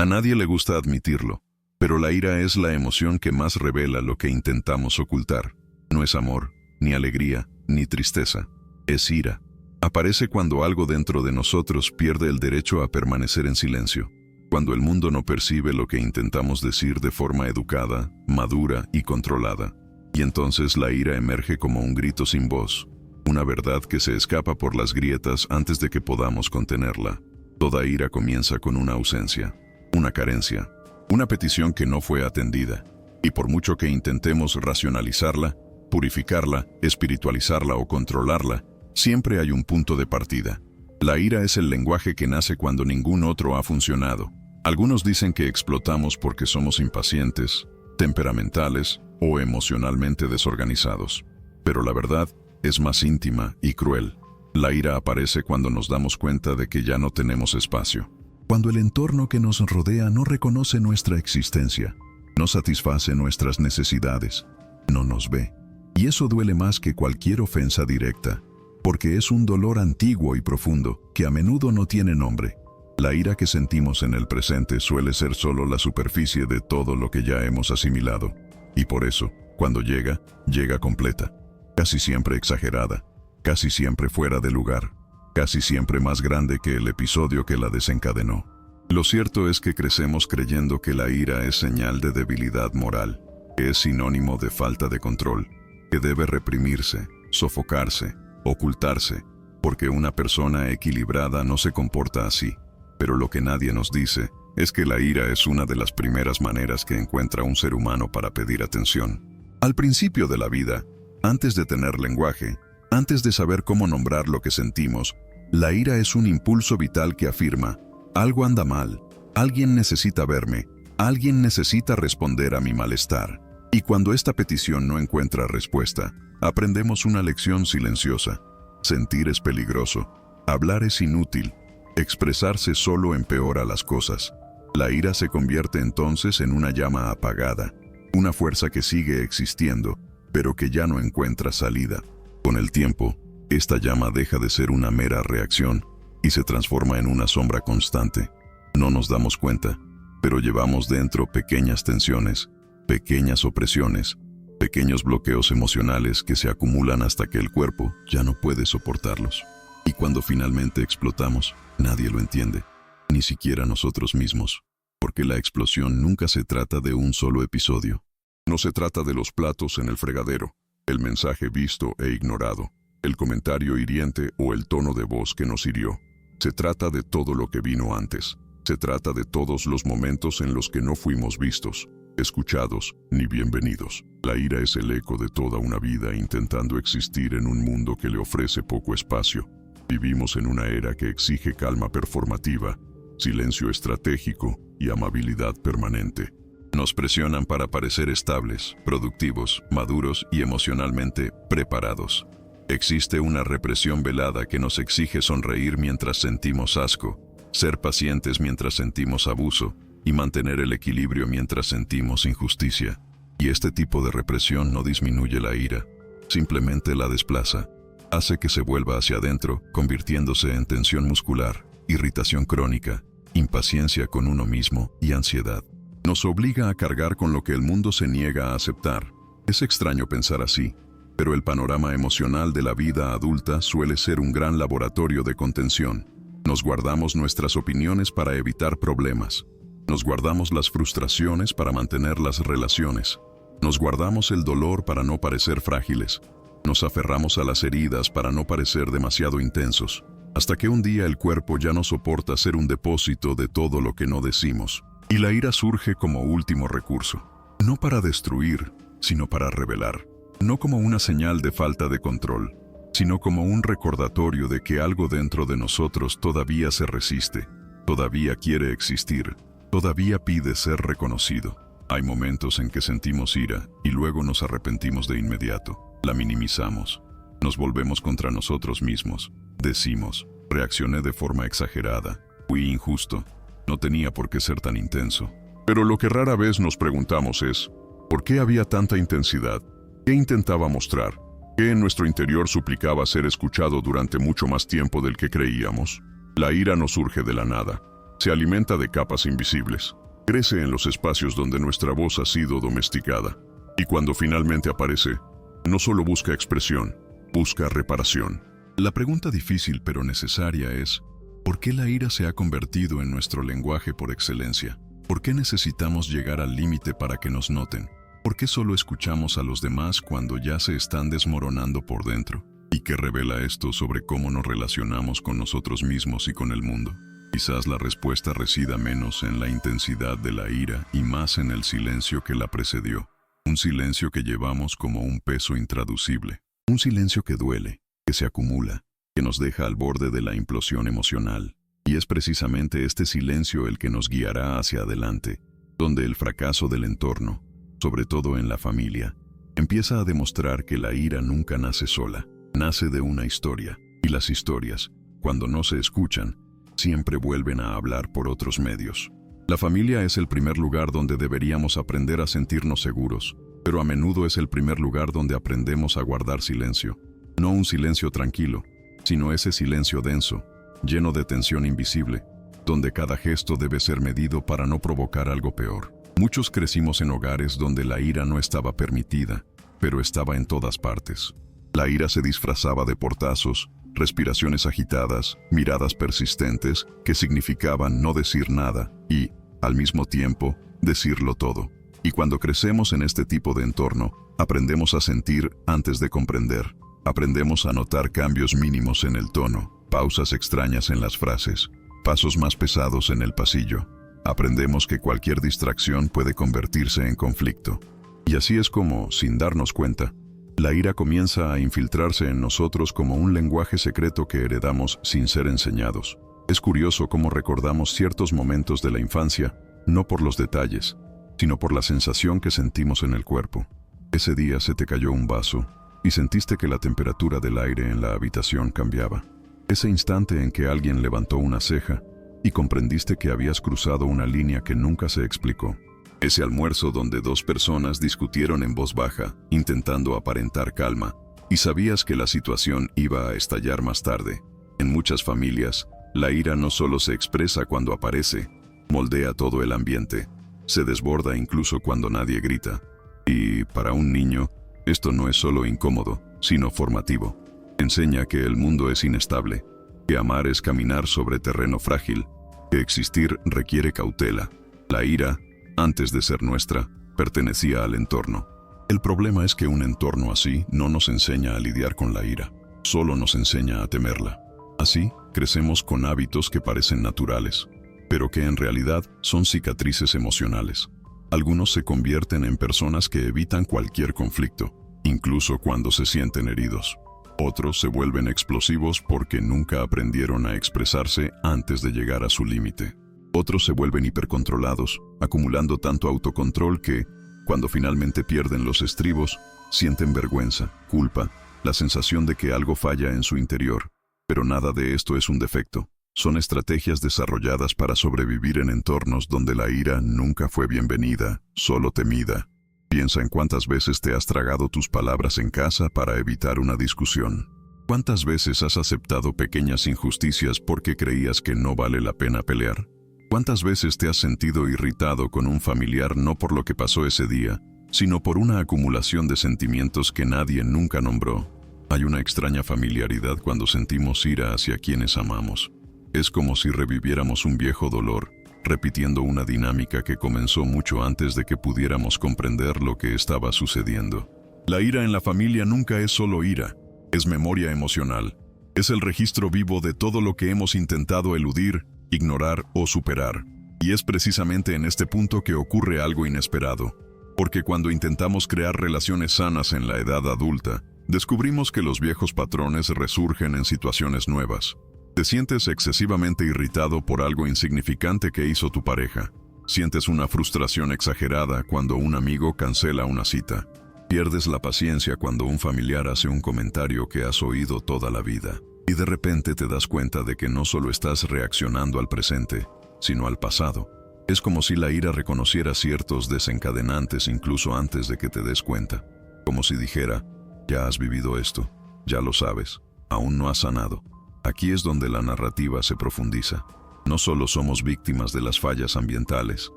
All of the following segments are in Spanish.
A nadie le gusta admitirlo, pero la ira es la emoción que más revela lo que intentamos ocultar. No es amor, ni alegría, ni tristeza. Es ira. Aparece cuando algo dentro de nosotros pierde el derecho a permanecer en silencio, cuando el mundo no percibe lo que intentamos decir de forma educada, madura y controlada. Y entonces la ira emerge como un grito sin voz, una verdad que se escapa por las grietas antes de que podamos contenerla. Toda ira comienza con una ausencia, una carencia, una petición que no fue atendida. Y por mucho que intentemos racionalizarla, purificarla, espiritualizarla o controlarla, siempre hay un punto de partida. La ira es el lenguaje que nace cuando ningún otro ha funcionado. Algunos dicen que explotamos porque somos impacientes, temperamentales o emocionalmente desorganizados. Pero la verdad es más íntima y cruel. La ira aparece cuando nos damos cuenta de que ya no tenemos espacio. Cuando el entorno que nos rodea no reconoce nuestra existencia, no satisface nuestras necesidades, no nos ve. Y eso duele más que cualquier ofensa directa, porque es un dolor antiguo y profundo que a menudo no tiene nombre. La ira que sentimos en el presente suele ser solo la superficie de todo lo que ya hemos asimilado. Y por eso, cuando llega, llega completa, casi siempre exagerada, casi siempre fuera de lugar, casi siempre más grande que el episodio que la desencadenó. Lo cierto es que crecemos creyendo que la ira es señal de debilidad moral, que es sinónimo de falta de control, que debe reprimirse, sofocarse, ocultarse, porque una persona equilibrada no se comporta así. Pero lo que nadie nos dice es que la ira es una de las primeras maneras que encuentra un ser humano para pedir atención. Al principio de la vida, antes de tener lenguaje, antes de saber cómo nombrar lo que sentimos, la ira es un impulso vital que afirma: algo anda mal, alguien necesita verme, alguien necesita responder a mi malestar. Y cuando esta petición no encuentra respuesta, aprendemos una lección silenciosa. Sentir es peligroso, hablar es inútil, expresarse solo empeora las cosas. La ira se convierte entonces en una llama apagada, una fuerza que sigue existiendo, pero que ya no encuentra salida. Con el tiempo, esta llama deja de ser una mera reacción y se transforma en una sombra constante. No nos damos cuenta, pero llevamos dentro pequeñas tensiones, pequeñas opresiones, pequeños bloqueos emocionales que se acumulan hasta que el cuerpo ya no puede soportarlos. Y cuando finalmente explotamos, nadie lo entiende, ni siquiera nosotros mismos, porque la explosión nunca se trata de un solo episodio. No se trata de los platos en el fregadero, el mensaje visto e ignorado, el comentario hiriente o el tono de voz que nos hirió. Se trata de todo lo que vino antes. Se trata de todos los momentos en los que no fuimos vistos, escuchados ni bienvenidos. La ira es el eco de toda una vida intentando existir en un mundo que le ofrece poco espacio. Vivimos en una era que exige calma performativa, silencio estratégico y amabilidad permanente. Nos presionan para parecer estables, productivos, maduros y emocionalmente preparados. Existe una represión velada que nos exige sonreír mientras sentimos asco, ser pacientes mientras sentimos abuso y mantener el equilibrio mientras sentimos injusticia. Y este tipo de represión no disminuye la ira, simplemente la desplaza. Hace que se vuelva hacia adentro, convirtiéndose en tensión muscular, irritación crónica, impaciencia con uno mismo y ansiedad. Nos obliga a cargar con lo que el mundo se niega a aceptar. Es extraño pensar así, pero el panorama emocional de la vida adulta suele ser un gran laboratorio de contención. Nos guardamos nuestras opiniones para evitar problemas. Nos guardamos las frustraciones para mantener las relaciones. Nos guardamos el dolor para no parecer frágiles. Nos aferramos a las heridas para no parecer demasiado intensos, hasta que un día el cuerpo ya no soporta ser un depósito de todo lo que no decimos. Y la ira surge como último recurso, no para destruir, sino para revelar. No como una señal de falta de control, sino como un recordatorio de que algo dentro de nosotros todavía se resiste, todavía quiere existir, todavía pide ser reconocido. Hay momentos en que sentimos ira y luego nos arrepentimos de inmediato. La minimizamos, nos volvemos contra nosotros mismos, decimos: reaccioné de forma exagerada, fui injusto, no tenía por qué ser tan intenso. Pero lo que rara vez nos preguntamos es: ¿por qué había tanta intensidad? ¿Qué intentaba mostrar? ¿Qué en nuestro interior suplicaba ser escuchado durante mucho más tiempo del que creíamos? La ira no surge de la nada. Se alimenta de capas invisibles. Crece en los espacios donde nuestra voz ha sido domesticada. Y cuando finalmente aparece, no solo busca expresión, busca reparación. La pregunta difícil pero necesaria es, ¿por qué la ira se ha convertido en nuestro lenguaje por excelencia? ¿Por qué necesitamos llegar al límite para que nos noten? ¿Por qué solo escuchamos a los demás cuando ya se están desmoronando por dentro? ¿Y qué revela esto sobre cómo nos relacionamos con nosotros mismos y con el mundo? Quizás la respuesta resida menos en la intensidad de la ira y más en el silencio que la precedió. Un silencio que llevamos como un peso intraducible. Un silencio que duele, que se acumula, que nos deja al borde de la implosión emocional. Y es precisamente este silencio el que nos guiará hacia adelante, donde el fracaso del entorno, sobre todo en la familia, empieza a demostrar que la ira nunca nace sola, nace de una historia, y las historias, cuando no se escuchan, siempre vuelven a hablar por otros medios. La familia es el primer lugar donde deberíamos aprender a sentirnos seguros, pero a menudo es el primer lugar donde aprendemos a guardar silencio. No un silencio tranquilo, sino ese silencio denso, lleno de tensión invisible, donde cada gesto debe ser medido para no provocar algo peor. Muchos crecimos en hogares donde la ira no estaba permitida, pero estaba en todas partes. La ira se disfrazaba de portazos, respiraciones agitadas, miradas persistentes que significaban no decir nada y, al mismo tiempo, decirlo todo. Y cuando crecemos en este tipo de entorno, aprendemos a sentir antes de comprender. Aprendemos a notar cambios mínimos en el tono, pausas extrañas en las frases, pasos más pesados en el pasillo. Aprendemos que cualquier distracción puede convertirse en conflicto. Y así es como, sin darnos cuenta, la ira comienza a infiltrarse en nosotros como un lenguaje secreto que heredamos sin ser enseñados. Es curioso cómo recordamos ciertos momentos de la infancia, no por los detalles, sino por la sensación que sentimos en el cuerpo. Ese día se te cayó un vaso y sentiste que la temperatura del aire en la habitación cambiaba. Ese instante en que alguien levantó una ceja y comprendiste que habías cruzado una línea que nunca se explicó. Ese almuerzo donde dos personas discutieron en voz baja, intentando aparentar calma, y sabías que la situación iba a estallar más tarde. En muchas familias, la ira no solo se expresa cuando aparece, moldea todo el ambiente, se desborda incluso cuando nadie grita. Y, para un niño, esto no es solo incómodo, sino formativo. Enseña que el mundo es inestable, que amar es caminar sobre terreno frágil, que existir requiere cautela. La ira, antes de ser nuestra, pertenecía al entorno. El problema es que un entorno así no nos enseña a lidiar con la ira, solo nos enseña a temerla. Así, crecemos con hábitos que parecen naturales, pero que en realidad son cicatrices emocionales. Algunos se convierten en personas que evitan cualquier conflicto, incluso cuando se sienten heridos. Otros se vuelven explosivos porque nunca aprendieron a expresarse antes de llegar a su límite. Otros se vuelven hipercontrolados, acumulando tanto autocontrol que, cuando finalmente pierden los estribos, sienten vergüenza, culpa, la sensación de que algo falla en su interior. Pero nada de esto es un defecto. Son estrategias desarrolladas para sobrevivir en entornos donde la ira nunca fue bienvenida, solo temida. Piensa en cuántas veces te has tragado tus palabras en casa para evitar una discusión. ¿Cuántas veces has aceptado pequeñas injusticias porque creías que no vale la pena pelear? ¿Cuántas veces te has sentido irritado con un familiar no por lo que pasó ese día, sino por una acumulación de sentimientos que nadie nunca nombró? Hay una extraña familiaridad cuando sentimos ira hacia quienes amamos. Es como si reviviéramos un viejo dolor, repitiendo una dinámica que comenzó mucho antes de que pudiéramos comprender lo que estaba sucediendo. La ira en la familia nunca es solo ira, es memoria emocional. Es el registro vivo de todo lo que hemos intentado eludir, ignorar o superar. Y es precisamente en este punto que ocurre algo inesperado. Porque cuando intentamos crear relaciones sanas en la edad adulta, descubrimos que los viejos patrones resurgen en situaciones nuevas. Te sientes excesivamente irritado por algo insignificante que hizo tu pareja. Sientes una frustración exagerada cuando un amigo cancela una cita. Pierdes la paciencia cuando un familiar hace un comentario que has oído toda la vida. Y de repente te das cuenta de que no solo estás reaccionando al presente, sino al pasado. Es como si la ira reconociera ciertos desencadenantes incluso antes de que te des cuenta. Como si dijera, ya has vivido esto, ya lo sabes, aún no has sanado. Aquí es donde la narrativa se profundiza. No solo somos víctimas de las fallas ambientales,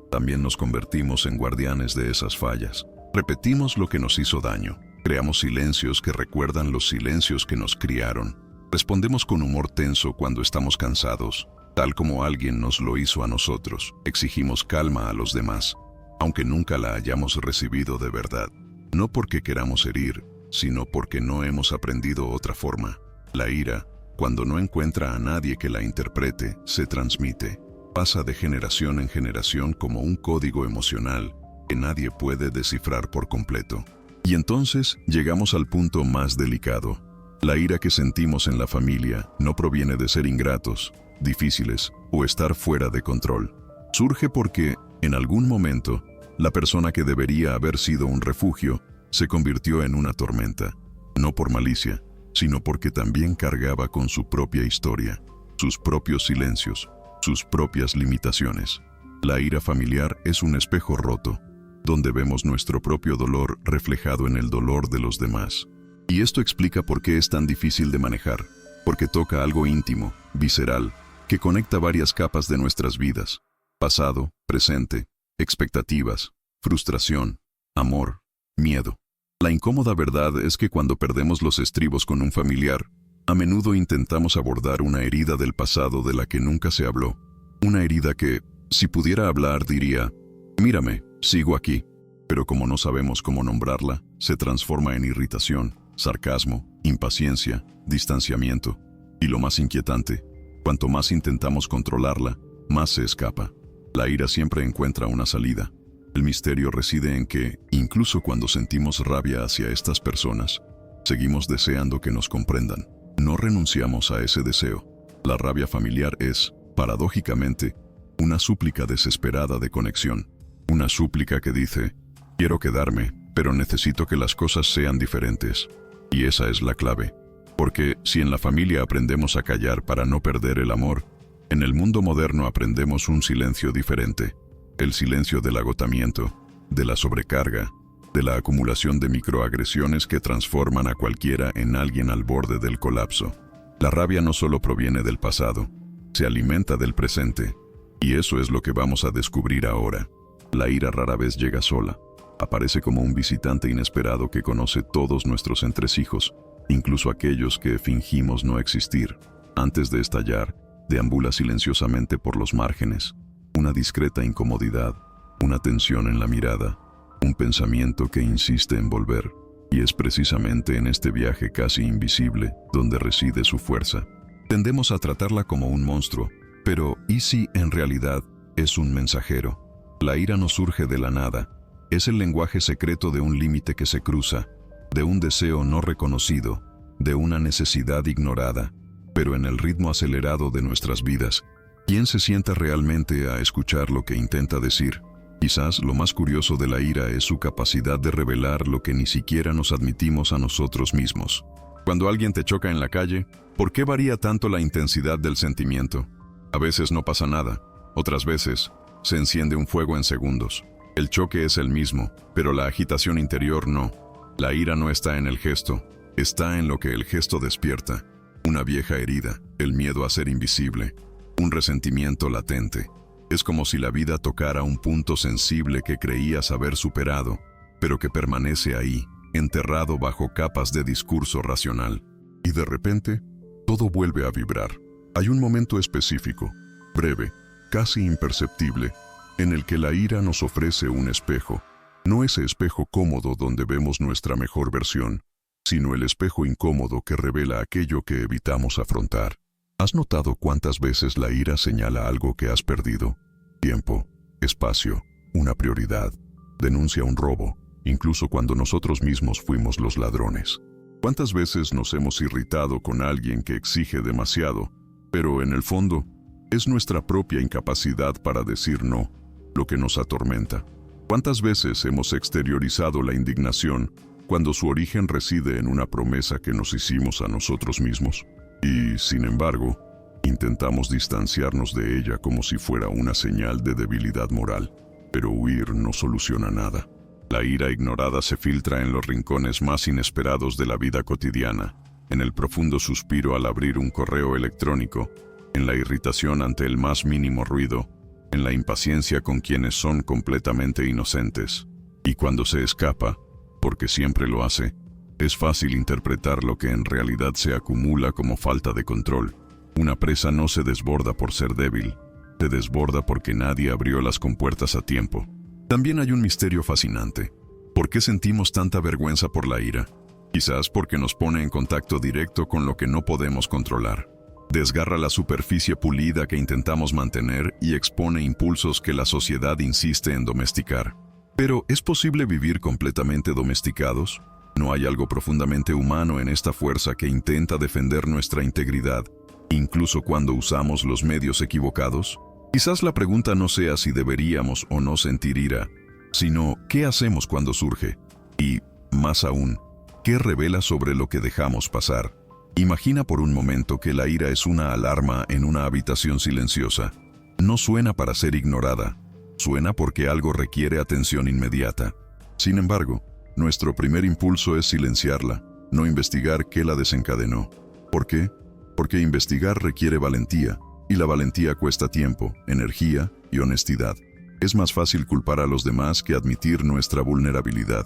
también nos convertimos en guardianes de esas fallas. Repetimos lo que nos hizo daño. Creamos silencios que recuerdan los silencios que nos criaron. Respondemos con humor tenso cuando estamos cansados, tal como alguien nos lo hizo a nosotros. Exigimos calma a los demás, aunque nunca la hayamos recibido de verdad. No porque queramos herir, sino porque no hemos aprendido otra forma. La ira, cuando no encuentra a nadie que la interprete, se transmite. Pasa de generación en generación como un código emocional que nadie puede descifrar por completo. Y entonces llegamos al punto más delicado. La ira que sentimos en la familia no proviene de ser ingratos, difíciles o estar fuera de control. Surge porque, en algún momento, la persona que debería haber sido un refugio se convirtió en una tormenta, no por malicia, sino porque también cargaba con su propia historia, sus propios silencios, sus propias limitaciones. La ira familiar es un espejo roto, donde vemos nuestro propio dolor reflejado en el dolor de los demás. Y esto explica por qué es tan difícil de manejar, porque toca algo íntimo, visceral, que conecta varias capas de nuestras vidas: pasado, presente, expectativas, frustración, amor, miedo. La incómoda verdad es que cuando perdemos los estribos con un familiar, a menudo intentamos abordar una herida del pasado de la que nunca se habló. Una herida que, si pudiera hablar, diría: mírame, sigo aquí. Pero como no sabemos cómo nombrarla, se transforma en irritación, sarcasmo, impaciencia, distanciamiento. Y lo más inquietante, cuanto más intentamos controlarla, más se escapa. La ira siempre encuentra una salida. El misterio reside en que, incluso cuando sentimos rabia hacia estas personas, seguimos deseando que nos comprendan. No renunciamos a ese deseo. La rabia familiar es, paradójicamente, una súplica desesperada de conexión. Una súplica que dice: quiero quedarme, pero necesito que las cosas sean diferentes. Y esa es la clave. Porque si en la familia aprendemos a callar para no perder el amor, en el mundo moderno aprendemos un silencio diferente. El silencio del agotamiento, de la sobrecarga, de la acumulación de microagresiones que transforman a cualquiera en alguien al borde del colapso. La rabia no solo proviene del pasado, se alimenta del presente. Y eso es lo que vamos a descubrir ahora. La ira rara vez llega sola. Aparece como un visitante inesperado que conoce todos nuestros entresijos, incluso aquellos que fingimos no existir. Antes de estallar, deambula silenciosamente por los márgenes. Una discreta incomodidad, una tensión en la mirada, un pensamiento que insiste en volver. Y es precisamente en este viaje casi invisible donde reside su fuerza. Tendemos a tratarla como un monstruo, pero ¿y si en realidad es un mensajero? La ira no surge de la nada. Es el lenguaje secreto de un límite que se cruza, de un deseo no reconocido, de una necesidad ignorada. Pero en el ritmo acelerado de nuestras vidas, ¿quién se sienta realmente a escuchar lo que intenta decir? Quizás lo más curioso de la ira es su capacidad de revelar lo que ni siquiera nos admitimos a nosotros mismos. Cuando alguien te choca en la calle, ¿por qué varía tanto la intensidad del sentimiento? A veces no pasa nada, otras veces se enciende un fuego en segundos. El choque es el mismo, pero la agitación interior no. La ira no está en el gesto, está en lo que el gesto despierta. Una vieja herida, el miedo a ser invisible, un resentimiento latente. Es como si la vida tocara un punto sensible que creías haber superado, pero que permanece ahí, enterrado bajo capas de discurso racional. Y de repente, todo vuelve a vibrar. Hay un momento específico, breve, casi imperceptible, en el que la ira nos ofrece un espejo. No ese espejo cómodo donde vemos nuestra mejor versión, sino el espejo incómodo que revela aquello que evitamos afrontar. ¿Has notado cuántas veces la ira señala algo que has perdido? Tiempo, espacio, una prioridad. Denuncia un robo, incluso cuando nosotros mismos fuimos los ladrones. ¿Cuántas veces nos hemos irritado con alguien que exige demasiado, pero en el fondo es nuestra propia incapacidad para decir no lo que nos atormenta? ¿Cuántas veces hemos exteriorizado la indignación cuando su origen reside en una promesa que nos hicimos a nosotros mismos? Y, sin embargo, intentamos distanciarnos de ella como si fuera una señal de debilidad moral. Pero huir no soluciona nada. La ira ignorada se filtra en los rincones más inesperados de la vida cotidiana, en el profundo suspiro al abrir un correo electrónico, en la irritación ante el más mínimo ruido, en la impaciencia con quienes son completamente inocentes. Y cuando se escapa, porque siempre lo hace, es fácil interpretar lo que en realidad se acumula como falta de control. Una presa no se desborda por ser débil, se desborda porque nadie abrió las compuertas a tiempo. También hay un misterio fascinante. ¿Por qué sentimos tanta vergüenza por la ira? Quizás porque nos pone en contacto directo con lo que no podemos controlar. Desgarra la superficie pulida que intentamos mantener y expone impulsos que la sociedad insiste en domesticar. Pero, ¿es posible vivir completamente domesticados? ¿No hay algo profundamente humano en esta fuerza que intenta defender nuestra integridad, incluso cuando usamos los medios equivocados? Quizás la pregunta no sea si deberíamos o no sentir ira, sino ¿qué hacemos cuando surge? Y, más aún, ¿qué revela sobre lo que dejamos pasar? Imagina por un momento que la ira es una alarma en una habitación silenciosa. No suena para ser ignorada, suena porque algo requiere atención inmediata. Sin embargo, nuestro primer impulso es silenciarla, no investigar qué la desencadenó. ¿Por qué? Porque investigar requiere valentía, y la valentía cuesta tiempo, energía y honestidad. Es más fácil culpar a los demás que admitir nuestra vulnerabilidad.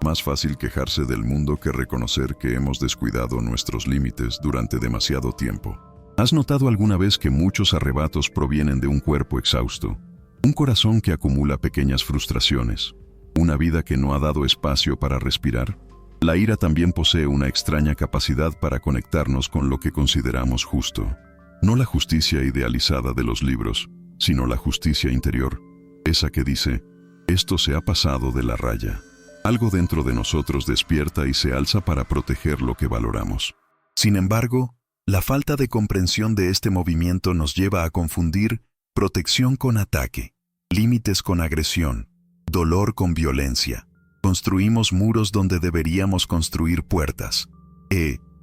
Más fácil quejarse del mundo que reconocer que hemos descuidado nuestros límites durante demasiado tiempo. ¿Has notado alguna vez que muchos arrebatos provienen de un cuerpo exhausto? Un corazón que acumula pequeñas frustraciones. Una vida que no ha dado espacio para respirar. La ira también posee una extraña capacidad para conectarnos con lo que consideramos justo. No la justicia idealizada de los libros, sino la justicia interior. Esa que dice, esto se ha pasado de la raya. Algo dentro de nosotros despierta y se alza para proteger lo que valoramos. Sin embargo, la falta de comprensión de este movimiento nos lleva a confundir protección con ataque, límites con agresión, dolor con violencia. Construimos muros donde deberíamos construir puertas.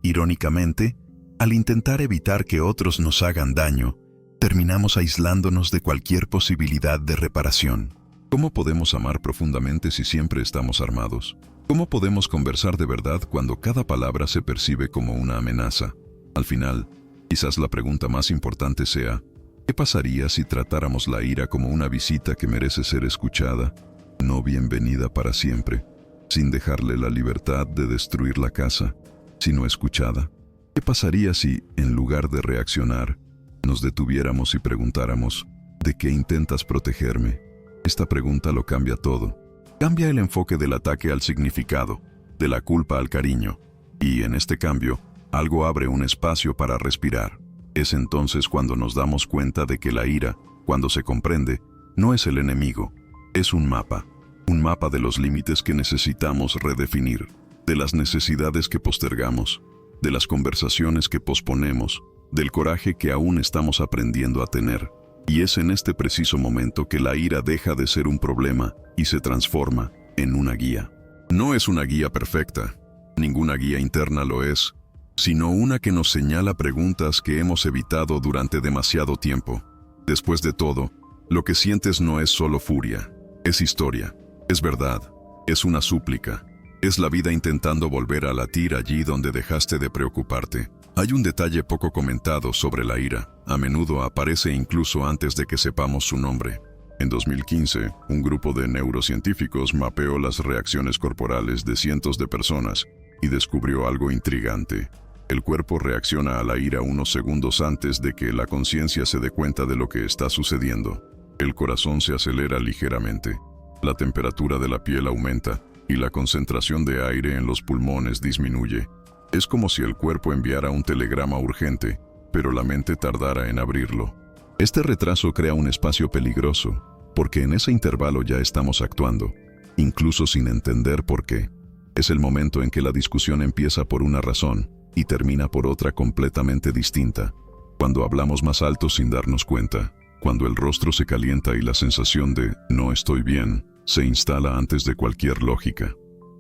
Irónicamente, al intentar evitar que otros nos hagan daño, terminamos aislándonos de cualquier posibilidad de reparación. ¿Cómo podemos amar profundamente si siempre estamos armados? ¿Cómo podemos conversar de verdad cuando cada palabra se percibe como una amenaza? Al final, quizás la pregunta más importante sea, ¿qué pasaría si tratáramos la ira como una visita que merece ser escuchada, no bienvenida para siempre, sin dejarle la libertad de destruir la casa, sino escuchada? ¿Qué pasaría si, en lugar de reaccionar, nos detuviéramos y preguntáramos, ¿de qué intentas protegerme? Esta pregunta lo cambia todo. Cambia el enfoque del ataque al significado, de la culpa al cariño. Y en este cambio, algo abre un espacio para respirar. Es entonces cuando nos damos cuenta de que la ira, cuando se comprende, no es el enemigo, es un mapa de los límites que necesitamos redefinir, de las necesidades que postergamos, de las conversaciones que posponemos, del coraje que aún estamos aprendiendo a tener. Y es en este preciso momento que la ira deja de ser un problema y se transforma en una guía. No es una guía perfecta, ninguna guía interna lo es, sino una que nos señala preguntas que hemos evitado durante demasiado tiempo. Después de todo, lo que sientes no es solo furia, es historia, es verdad, es una súplica, es la vida intentando volver a latir allí donde dejaste de preocuparte. Hay un detalle poco comentado sobre la ira. A menudo aparece incluso antes de que sepamos su nombre. En 2015, un grupo de neurocientíficos mapeó las reacciones corporales de cientos de personas y descubrió algo intrigante. El cuerpo reacciona a la ira unos segundos antes de que la conciencia se dé cuenta de lo que está sucediendo. El corazón se acelera ligeramente, la temperatura de la piel aumenta y la concentración de aire en los pulmones disminuye. Es como si el cuerpo enviara un telegrama urgente, pero la mente tardara en abrirlo. Este retraso crea un espacio peligroso, porque en ese intervalo ya estamos actuando, incluso sin entender por qué. Es el momento en que la discusión empieza por una razón y termina por otra completamente distinta. Cuando hablamos más alto sin darnos cuenta, cuando el rostro se calienta y la sensación de «no estoy bien» se instala antes de cualquier lógica.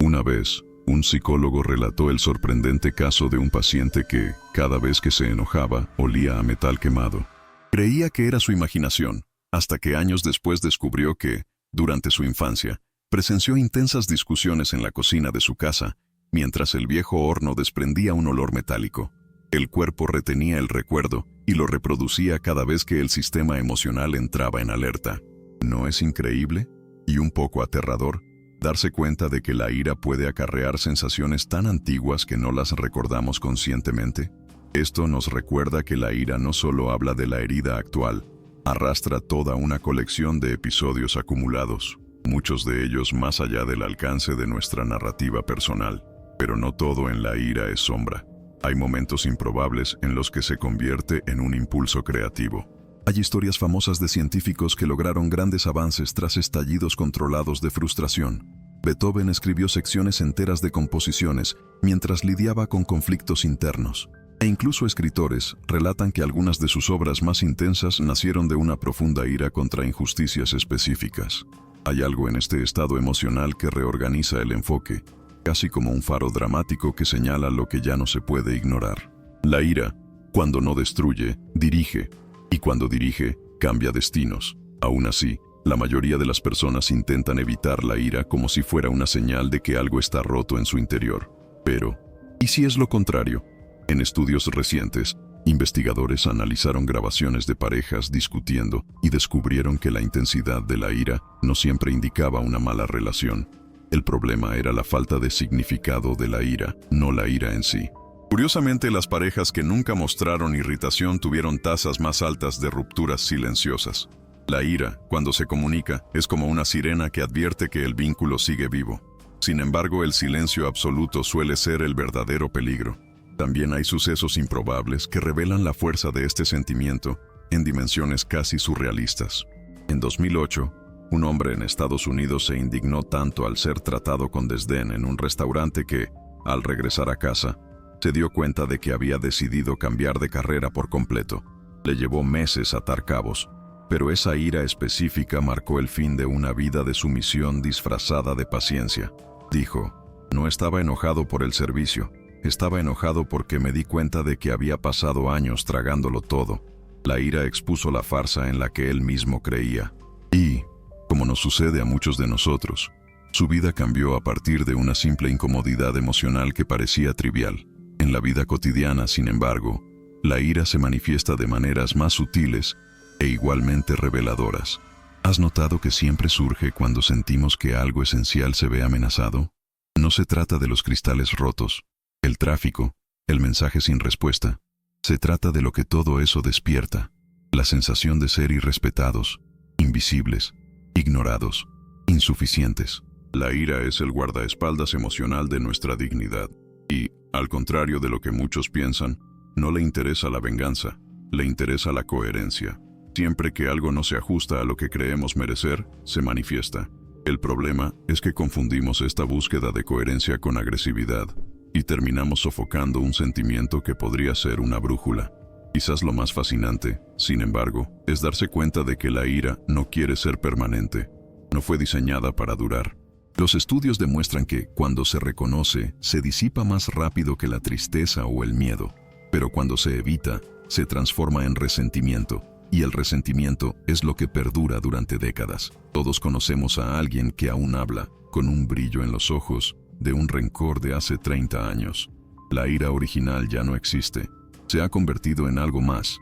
Una vez, un psicólogo relató el sorprendente caso de un paciente que, cada vez que se enojaba, olía a metal quemado. Creía que era su imaginación, hasta que años después descubrió que, durante su infancia, presenció intensas discusiones en la cocina de su casa, mientras el viejo horno desprendía un olor metálico. El cuerpo retenía el recuerdo y lo reproducía cada vez que el sistema emocional entraba en alerta. ¿No es increíble? Y un poco aterrador, darse cuenta de que la ira puede acarrear sensaciones tan antiguas que no las recordamos conscientemente. Esto nos recuerda que la ira no solo habla de la herida actual, arrastra toda una colección de episodios acumulados, muchos de ellos más allá del alcance de nuestra narrativa personal. Pero no todo en la ira es sombra. Hay momentos improbables en los que se convierte en un impulso creativo. Hay historias famosas de científicos que lograron grandes avances tras estallidos controlados de frustración. Beethoven escribió secciones enteras de composiciones mientras lidiaba con conflictos internos. E incluso escritores relatan que algunas de sus obras más intensas nacieron de una profunda ira contra injusticias específicas. Hay algo en este estado emocional que reorganiza el enfoque, casi como un faro dramático que señala lo que ya no se puede ignorar. La ira, cuando no destruye, dirige, y cuando dirige, cambia destinos. Aún así, la mayoría de las personas intentan evitar la ira como si fuera una señal de que algo está roto en su interior. Pero, ¿y si es lo contrario? En estudios recientes, investigadores analizaron grabaciones de parejas discutiendo y descubrieron que la intensidad de la ira no siempre indicaba una mala relación. El problema era la falta de significado de la ira, no la ira en sí. Curiosamente, las parejas que nunca mostraron irritación tuvieron tasas más altas de rupturas silenciosas. La ira, cuando se comunica, es como una sirena que advierte que el vínculo sigue vivo. Sin embargo, el silencio absoluto suele ser el verdadero peligro. También hay sucesos improbables que revelan la fuerza de este sentimiento en dimensiones casi surrealistas. En 2008, un hombre en Estados Unidos se indignó tanto al ser tratado con desdén en un restaurante que, al regresar a casa, se dio cuenta de que había decidido cambiar de carrera por completo. Le llevó meses atar cabos, pero esa ira específica marcó el fin de una vida de sumisión disfrazada de paciencia. Dijo, no estaba enojado por el servicio. Estaba enojado porque me di cuenta de que había pasado años tragándolo todo. La ira expuso la farsa en la que él mismo creía. Y, como nos sucede a muchos de nosotros, su vida cambió a partir de una simple incomodidad emocional que parecía trivial. En la vida cotidiana, sin embargo, la ira se manifiesta de maneras más sutiles e igualmente reveladoras. ¿Has notado que siempre surge cuando sentimos que algo esencial se ve amenazado? No se trata de los cristales rotos, el tráfico, el mensaje sin respuesta. Se trata de lo que todo eso despierta, la sensación de ser irrespetados, invisibles, ignorados, insuficientes. La ira es el guardaespaldas emocional de nuestra dignidad y, al contrario de lo que muchos piensan, no le interesa la venganza, le interesa la coherencia. Siempre que algo no se ajusta a lo que creemos merecer, se manifiesta. El problema es que confundimos esta búsqueda de coherencia con agresividad y terminamos sofocando un sentimiento que podría ser una brújula. Quizás lo más fascinante, sin embargo, es darse cuenta de que la ira no quiere ser permanente, no fue diseñada para durar. Los estudios demuestran que, cuando se reconoce, se disipa más rápido que la tristeza o el miedo, pero cuando se evita, se transforma en resentimiento, y el resentimiento es lo que perdura durante décadas. Todos conocemos a alguien que aún habla, con un brillo en los ojos, de un rencor de hace 30 años. La ira original ya no existe. Se ha convertido en algo más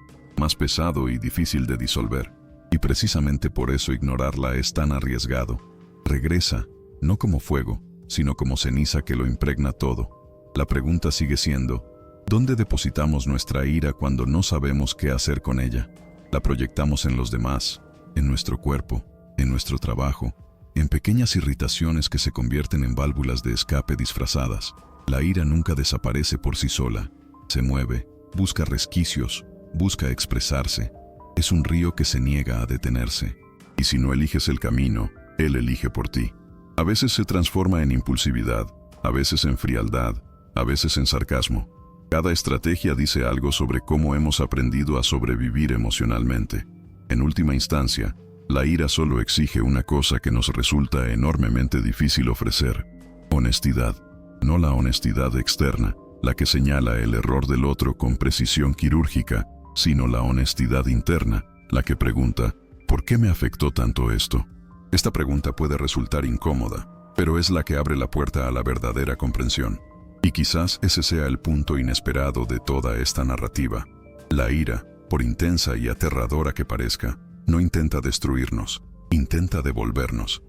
pesado y difícil de disolver. Y precisamente por eso ignorarla es tan arriesgado. Regresa, no como fuego, sino como ceniza que lo impregna todo. La pregunta sigue siendo, ¿dónde depositamos nuestra ira cuando no sabemos qué hacer con ella? La proyectamos en los demás, en nuestro cuerpo, en nuestro trabajo, en pequeñas irritaciones que se convierten en válvulas de escape disfrazadas. La ira nunca desaparece por sí sola. Se mueve, busca resquicios, busca expresarse. Es un río que se niega a detenerse. Y si no eliges el camino, él elige por ti. A veces se transforma en impulsividad, a veces en frialdad, a veces en sarcasmo. Cada estrategia dice algo sobre cómo hemos aprendido a sobrevivir emocionalmente. En última instancia, la ira solo exige una cosa que nos resulta enormemente difícil ofrecer: honestidad. No la honestidad externa, la que señala el error del otro con precisión quirúrgica, sino la honestidad interna, la que pregunta, ¿por qué me afectó tanto esto? Esta pregunta puede resultar incómoda, pero es la que abre la puerta a la verdadera comprensión. Y quizás ese sea el punto inesperado de toda esta narrativa. La ira, por intensa y aterradora que parezca, no intenta destruirnos, intenta devolvernos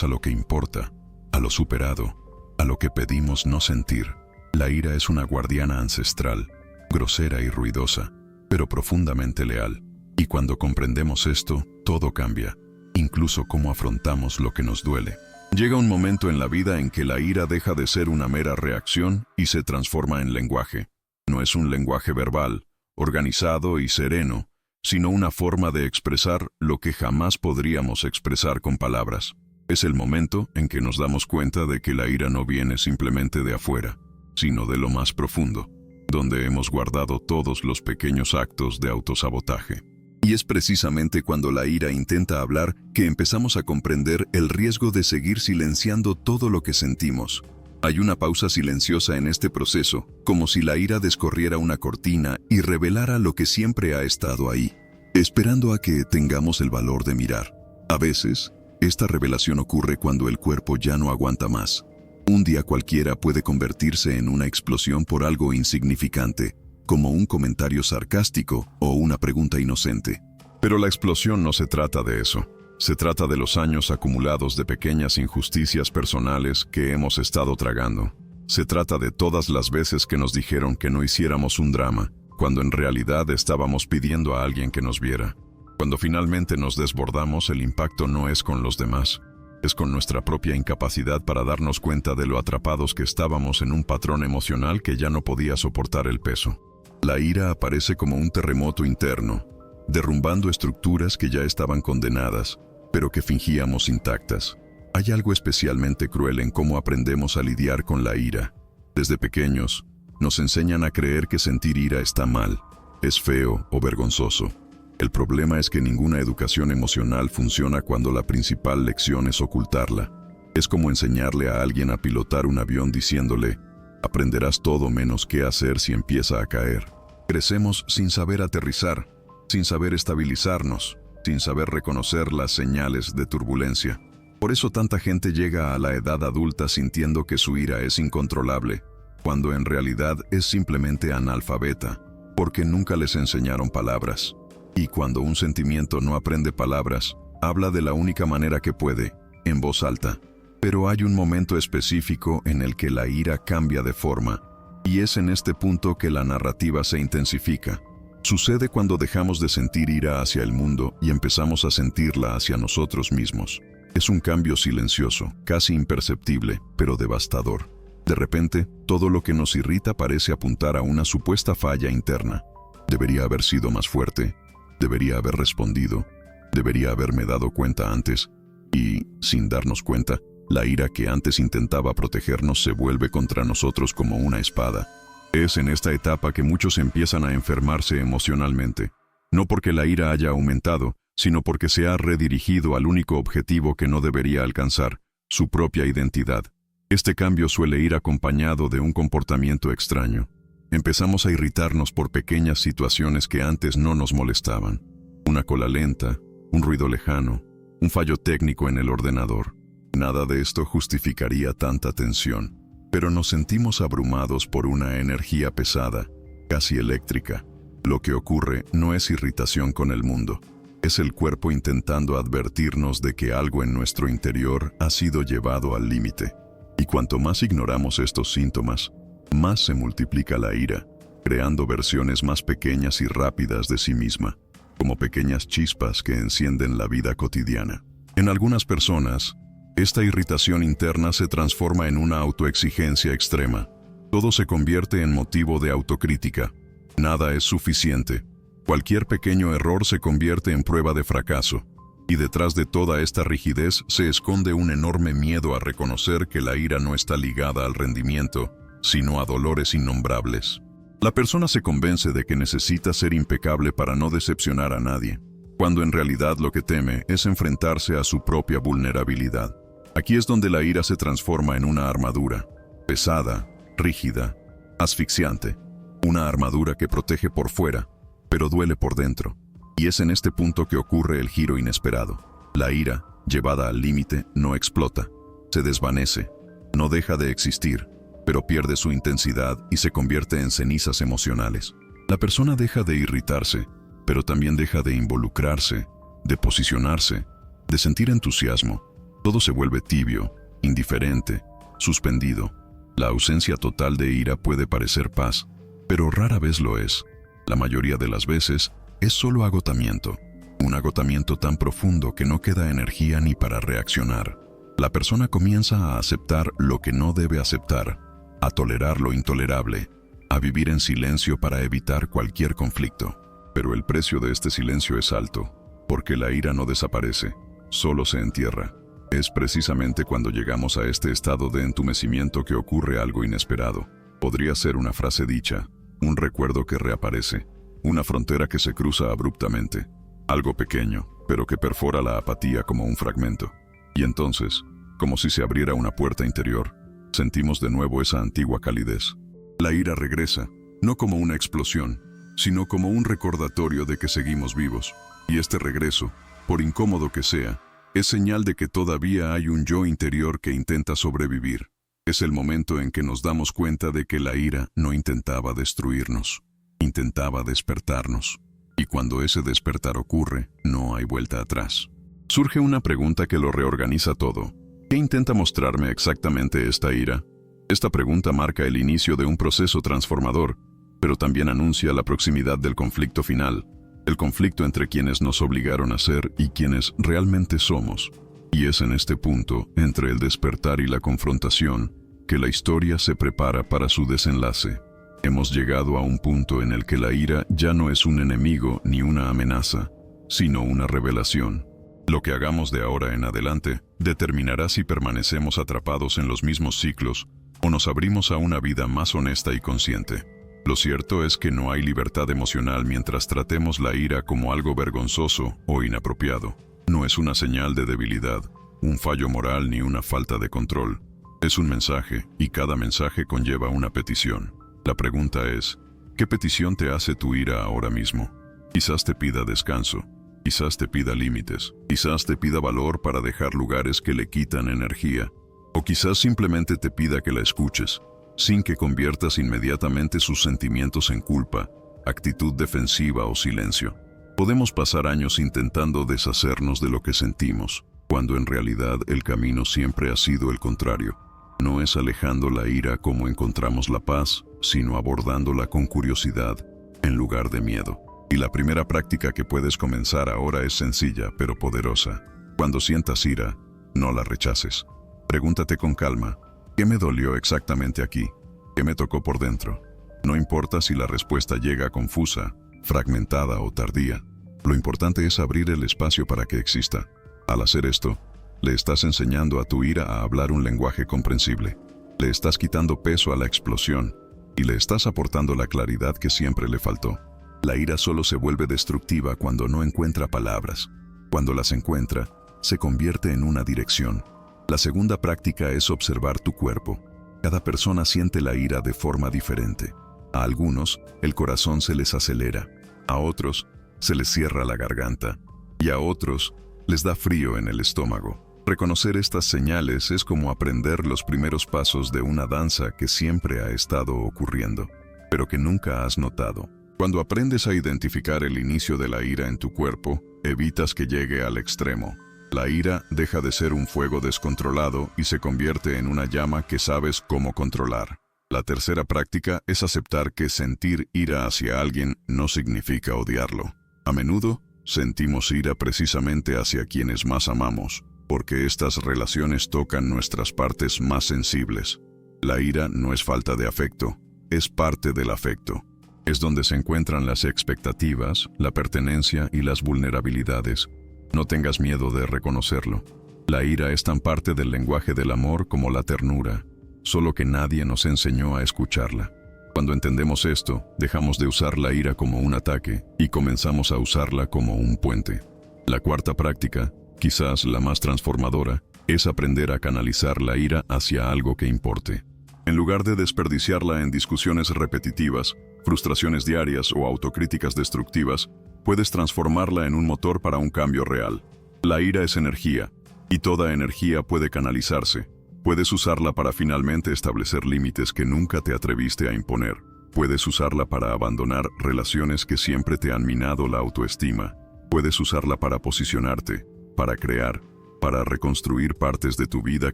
a lo que importa, a lo superado, a lo que pedimos no sentir. La ira es una guardiana ancestral, grosera y ruidosa, pero profundamente leal. Y cuando comprendemos esto, todo cambia, incluso cómo afrontamos lo que nos duele. Llega un momento en la vida en que la ira deja de ser una mera reacción y se transforma en lenguaje. No es un lenguaje verbal, organizado y sereno, sino una forma de expresar lo que jamás podríamos expresar con palabras. Es el momento en que nos damos cuenta de que la ira no viene simplemente de afuera, sino de lo más profundo, donde hemos guardado todos los pequeños actos de autosabotaje. Y es precisamente cuando la ira intenta hablar que empezamos a comprender el riesgo de seguir silenciando todo lo que sentimos. Hay una pausa silenciosa en este proceso, como si la ira descorriera una cortina y revelara lo que siempre ha estado ahí, esperando a que tengamos el valor de mirar. A veces, esta revelación ocurre cuando el cuerpo ya no aguanta más. Un día cualquiera puede convertirse en una explosión por algo insignificante, como un comentario sarcástico o una pregunta inocente. Pero la explosión no se trata de eso. Se trata de los años acumulados de pequeñas injusticias personales que hemos estado tragando. Se trata de todas las veces que nos dijeron que no hiciéramos un drama, cuando en realidad estábamos pidiendo a alguien que nos viera. Cuando finalmente nos desbordamos, el impacto no es con los demás, es con nuestra propia incapacidad para darnos cuenta de lo atrapados que estábamos en un patrón emocional que ya no podía soportar el peso. La ira aparece como un terremoto interno, derrumbando estructuras que ya estaban condenadas, pero que fingíamos intactas. Hay algo especialmente cruel en cómo aprendemos a lidiar con la ira. Desde pequeños, nos enseñan a creer que sentir ira está mal, es feo o vergonzoso. El problema es que ninguna educación emocional funciona cuando la principal lección es ocultarla. Es como enseñarle a alguien a pilotar un avión diciéndole, aprenderás todo menos qué hacer si empieza a caer. Crecemos sin saber aterrizar, sin saber estabilizarnos, sin saber reconocer las señales de turbulencia. Por eso tanta gente llega a la edad adulta sintiendo que su ira es incontrolable, cuando en realidad es simplemente analfabeta, porque nunca les enseñaron palabras. Y cuando un sentimiento no aprende palabras, habla de la única manera que puede, en voz alta. Pero hay un momento específico en el que la ira cambia de forma, y es en este punto que la narrativa se intensifica. Sucede cuando dejamos de sentir ira hacia el mundo y empezamos a sentirla hacia nosotros mismos. Es un cambio silencioso, casi imperceptible, pero devastador. De repente, todo lo que nos irrita parece apuntar a una supuesta falla interna. Debería haber sido más fuerte, debería haber respondido, debería haberme dado cuenta antes, y, sin darnos cuenta, la ira que antes intentaba protegernos se vuelve contra nosotros como una espada. Es en esta etapa que muchos empiezan a enfermarse emocionalmente, no porque la ira haya aumentado, sino porque se ha redirigido al único objetivo que no debería alcanzar, su propia identidad. Este cambio suele ir acompañado de un comportamiento extraño. Empezamos a irritarnos por pequeñas situaciones que antes no nos molestaban. Una cola lenta, un ruido lejano, un fallo técnico en el ordenador. Nada de esto justificaría tanta tensión, pero nos sentimos abrumados por una energía pesada, casi eléctrica. Lo que ocurre no es irritación con el mundo, es el cuerpo intentando advertirnos de que algo en nuestro interior ha sido llevado al límite. Y cuanto más ignoramos estos síntomas, más se multiplica la ira, creando versiones más pequeñas y rápidas de sí misma, como pequeñas chispas que encienden la vida cotidiana. En algunas personas, esta irritación interna se transforma en una autoexigencia extrema. Todo se convierte en motivo de autocrítica. Nada es suficiente. Cualquier pequeño error se convierte en prueba de fracaso. Y detrás de toda esta rigidez se esconde un enorme miedo a reconocer que la ira no está ligada al rendimiento, sino a dolores innombrables. La persona se convence de que necesita ser impecable para no decepcionar a nadie, cuando en realidad lo que teme es enfrentarse a su propia vulnerabilidad. Aquí es donde la ira se transforma en una armadura, pesada, rígida, asfixiante. Una armadura que protege por fuera, pero duele por dentro. Y es en este punto que ocurre el giro inesperado. La ira, llevada al límite, no explota, se desvanece, no deja de existir, pero pierde su intensidad y se convierte en cenizas emocionales. La persona deja de irritarse, pero también deja de involucrarse, de posicionarse, de sentir entusiasmo. Todo se vuelve tibio, indiferente, suspendido. La ausencia total de ira puede parecer paz, pero rara vez lo es. La mayoría de las veces es solo agotamiento. Un agotamiento tan profundo que no queda energía ni para reaccionar. La persona comienza a aceptar lo que no debe aceptar, a tolerar lo intolerable, a vivir en silencio para evitar cualquier conflicto. Pero el precio de este silencio es alto, porque la ira no desaparece, solo se entierra. Es precisamente cuando llegamos a este estado de entumecimiento que ocurre algo inesperado. Podría ser una frase dicha, un recuerdo que reaparece, una frontera que se cruza abruptamente, algo pequeño, pero que perfora la apatía como un fragmento. Y entonces, como si se abriera una puerta interior, sentimos de nuevo esa antigua calidez. La ira regresa, no como una explosión, sino como un recordatorio de que seguimos vivos. Y este regreso, por incómodo que sea, es señal de que todavía hay un yo interior que intenta sobrevivir. Es el momento en que nos damos cuenta de que la ira no intentaba destruirnos, intentaba despertarnos. Y cuando ese despertar ocurre, no hay vuelta atrás. Surge una pregunta que lo reorganiza todo. ¿Qué intenta mostrarme exactamente esta ira? Esta pregunta marca el inicio de un proceso transformador, pero también anuncia la proximidad del conflicto final, el conflicto entre quienes nos obligaron a ser y quienes realmente somos. Y es en este punto, entre el despertar y la confrontación, que la historia se prepara para su desenlace. Hemos llegado a un punto en el que la ira ya no es un enemigo ni una amenaza, sino una revelación. Lo que hagamos de ahora en adelante determinará si permanecemos atrapados en los mismos ciclos o nos abrimos a una vida más honesta y consciente. Lo cierto es que no hay libertad emocional mientras tratemos la ira como algo vergonzoso o inapropiado. No es una señal de debilidad, un fallo moral ni una falta de control. Es un mensaje, y cada mensaje conlleva una petición. La pregunta es, ¿qué petición te hace tu ira ahora mismo? Quizás te pida descanso, quizás te pida límites, quizás te pida valor para dejar lugares que le quitan energía, o quizás simplemente te pida que la escuches, sin que conviertas inmediatamente sus sentimientos en culpa, actitud defensiva o silencio. Podemos pasar años intentando deshacernos de lo que sentimos, cuando en realidad el camino siempre ha sido el contrario. No es alejando la ira como encontramos la paz, sino abordándola con curiosidad, en lugar de miedo. Y la primera práctica que puedes comenzar ahora es sencilla, pero poderosa. Cuando sientas ira, no la rechaces. Pregúntate con calma, ¿qué me dolió exactamente aquí? ¿Qué me tocó por dentro? No importa si la respuesta llega confusa, fragmentada o tardía. Lo importante es abrir el espacio para que exista. Al hacer esto, le estás enseñando a tu ira a hablar un lenguaje comprensible. Le estás quitando peso a la explosión y le estás aportando la claridad que siempre le faltó. La ira solo se vuelve destructiva cuando no encuentra palabras. Cuando las encuentra, se convierte en una dirección. La segunda práctica es observar tu cuerpo. Cada persona siente la ira de forma diferente. A algunos, el corazón se les acelera. A otros, se les cierra la garganta. Y a otros, les da frío en el estómago. Reconocer estas señales es como aprender los primeros pasos de una danza que siempre ha estado ocurriendo, pero que nunca has notado. Cuando aprendes a identificar el inicio de la ira en tu cuerpo, evitas que llegue al extremo. La ira deja de ser un fuego descontrolado y se convierte en una llama que sabes cómo controlar. La tercera práctica es aceptar que sentir ira hacia alguien no significa odiarlo. A menudo, sentimos ira precisamente hacia quienes más amamos, porque estas relaciones tocan nuestras partes más sensibles. La ira no es falta de afecto, es parte del afecto. Es donde se encuentran las expectativas, la pertenencia y las vulnerabilidades. No tengas miedo de reconocerlo. La ira es tan parte del lenguaje del amor como la ternura, solo que nadie nos enseñó a escucharla. Cuando entendemos esto, dejamos de usar la ira como un ataque y comenzamos a usarla como un puente. La cuarta práctica, quizás la más transformadora, es aprender a canalizar la ira hacia algo que importe. En lugar de desperdiciarla en discusiones repetitivas, frustraciones diarias o autocríticas destructivas, puedes transformarla en un motor para un cambio real. La ira es energía, y toda energía puede canalizarse. Puedes usarla para finalmente establecer límites que nunca te atreviste a imponer. Puedes usarla para abandonar relaciones que siempre te han minado la autoestima. Puedes usarla para posicionarte, para crear, para reconstruir partes de tu vida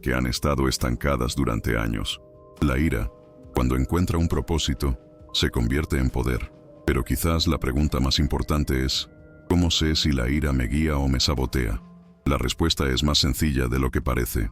que han estado estancadas durante años. La ira, cuando encuentra un propósito, se convierte en poder. Pero quizás la pregunta más importante es, ¿cómo sé si la ira me guía o me sabotea? La respuesta es más sencilla de lo que parece.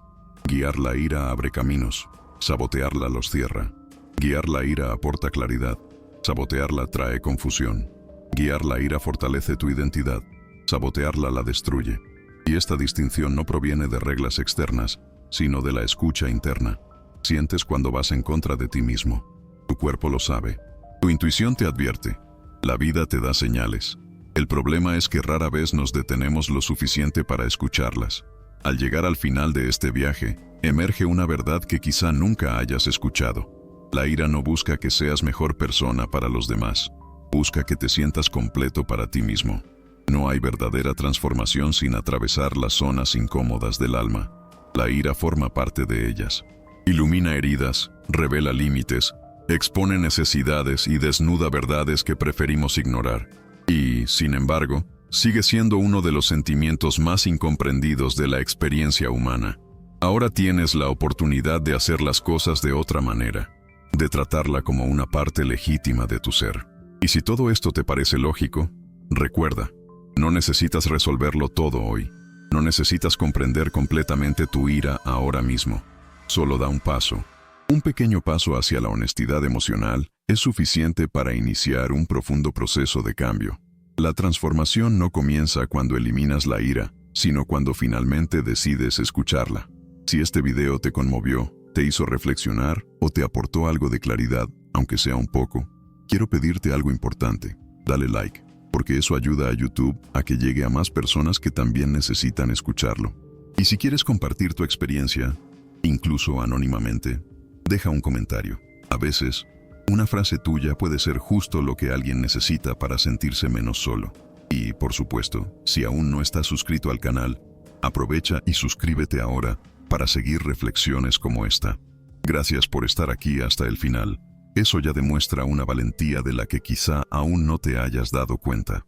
Guiar la ira abre caminos, sabotearla los cierra. Guiar la ira aporta claridad, sabotearla trae confusión. Guiar la ira fortalece tu identidad, sabotearla la destruye. Y esta distinción no proviene de reglas externas, sino de la escucha interna. Sientes cuando vas en contra de ti mismo. Tu cuerpo lo sabe. Tu intuición te advierte. La vida te da señales. El problema es que rara vez nos detenemos lo suficiente para escucharlas. Al llegar al final de este viaje, emerge una verdad que quizá nunca hayas escuchado. La ira no busca que seas mejor persona para los demás. Busca que te sientas completo para ti mismo. No hay verdadera transformación sin atravesar las zonas incómodas del alma. La ira forma parte de ellas. Ilumina heridas, revela límites, expone necesidades y desnuda verdades que preferimos ignorar. Y, sin embargo, sigue siendo uno de los sentimientos más incomprendidos de la experiencia humana. Ahora tienes la oportunidad de hacer las cosas de otra manera, de tratarla como una parte legítima de tu ser. Y si todo esto te parece lógico, recuerda, no necesitas resolverlo todo hoy. No necesitas comprender completamente tu ira ahora mismo. Solo da un paso. Un pequeño paso hacia la honestidad emocional es suficiente para iniciar un profundo proceso de cambio. La transformación no comienza cuando eliminas la ira, sino cuando finalmente decides escucharla. Si este video te conmovió, te hizo reflexionar o te aportó algo de claridad, aunque sea un poco, quiero pedirte algo importante. Dale like, porque eso ayuda a YouTube a que llegue a más personas que también necesitan escucharlo. Y si quieres compartir tu experiencia, incluso anónimamente, deja un comentario. A veces, una frase tuya puede ser justo lo que alguien necesita para sentirse menos solo. Y, por supuesto, si aún no estás suscrito al canal, aprovecha y suscríbete ahora para seguir reflexiones como esta. Gracias por estar aquí hasta el final. Eso ya demuestra una valentía de la que quizá aún no te hayas dado cuenta.